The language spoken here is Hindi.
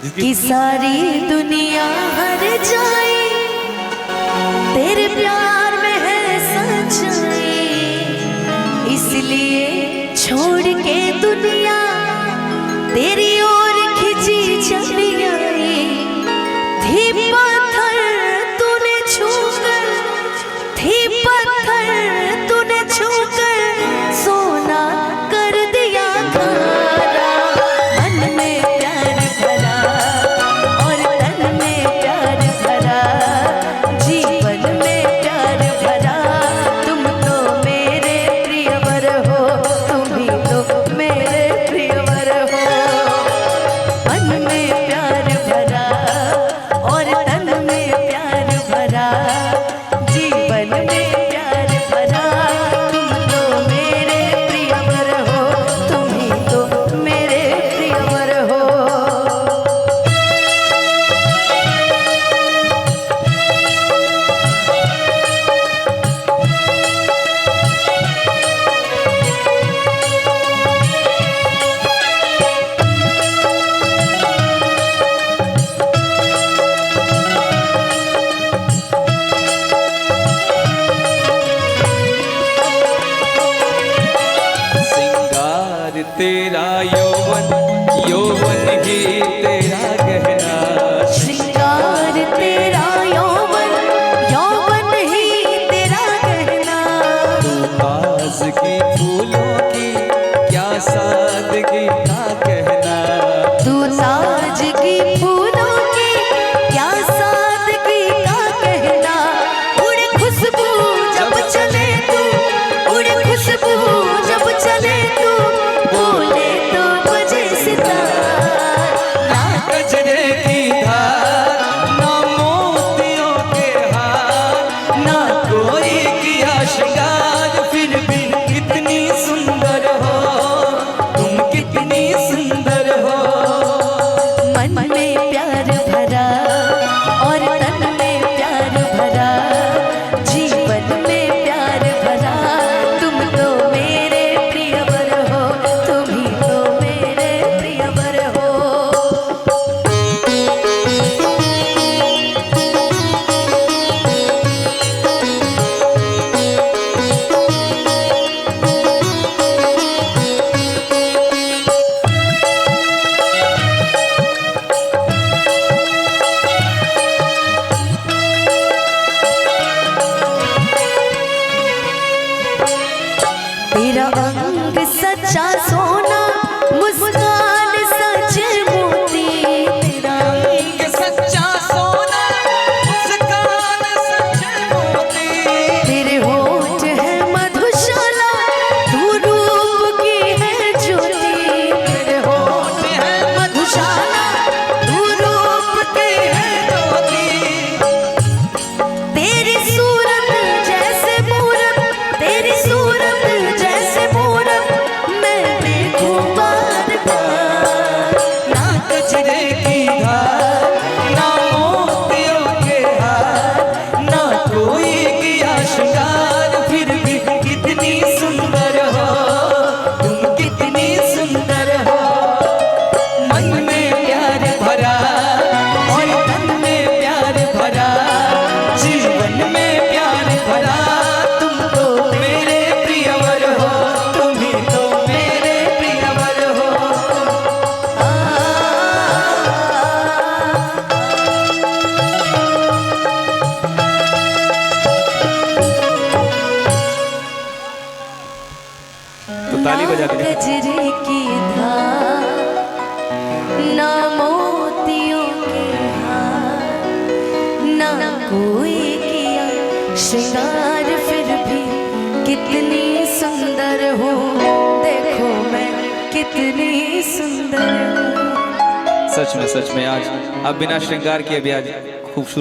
कि सारी दुनिया हर जाए तेरे प्यार में है सच्चाई, इसलिए छोड़ के दुनिया तेरी ओर खिंची चली आई। थी पत्थर तूने छूकर, थी पत्थर तूने छूकर सोना कर दिया खारा। मन में प्यार भरा और तन में प्यार भरा, जीवन में प्यार भरा। तुम तो मेरे प्रियवर हो, तुम ही तो मेरे प्रियवर हो। मन में प्यार भरा और तन में प्यार भरा, जीवन में प्यार भरा। तुम तो मेरे प्रियवर हो, तुम ही तो मेरे प्रियवर हो। सिंगार तेरा यौवन, यौवन ही तेरा गहना। श्रृंगार तेरा यौवन, यौवन ही तेरा गहना। तू पास की फूलों की क्या सादगी का कहना। तू साज की फूलों की क्या सादगी का कहना। उड़े खुशबू जब चले तू, उड़े खुशबू जब चले तू, बोले तो बजे सितार। ना गजरे की धार, ना मोतियों के हार, ना कोई किया श्रृंगार, फिर भी कितनी सुंदर हो तुम, कितनी सुंदर हो। मन में प्यार भरा और तन में प्यार भरा, जीवन में प्यार भरा। तुम तो मेरे प्रियवर हो, तुम ही तो मेरे प्रियवर हो। तेरा अंग सच्चा सोना, मुस्कान सच मोती। तेरा रंग सच्चा सोना, मुस्कान सच मोती। तेरे होठ है मधुशाला, तू रूप की है ज्योति। तेरे होठ है मधुशाला, तू रूप की है ज्योति। तेरी सूरत जैसे मूरत, तेरी सूरत जैसे मूरत, मैं देखूं बार बार। ना गजरे की धार, ना मोतियों के हार, ना कोई किया श्रृंगार, फिर भी कितनी सुंदर हो तुम, कितनी सुंदर हो। मन में प्यार भरा और तन में प्यार भरा, जीवन में प्यार भरा। तुम तो मेरे प्रियवर हो, तुम ही तो मेरे प्रियवर हो। तो ताली बजा ना दीजिए। गजरे की धार, ना मोतियों के हार, ना कोई किया श्रृंगार, फिर भी कितनी सुंदर हूँ। देखो मैं कितनी सुंदर हूँ। सच में आज अब बिना श्रृंगार किए भी आज खूबसूरत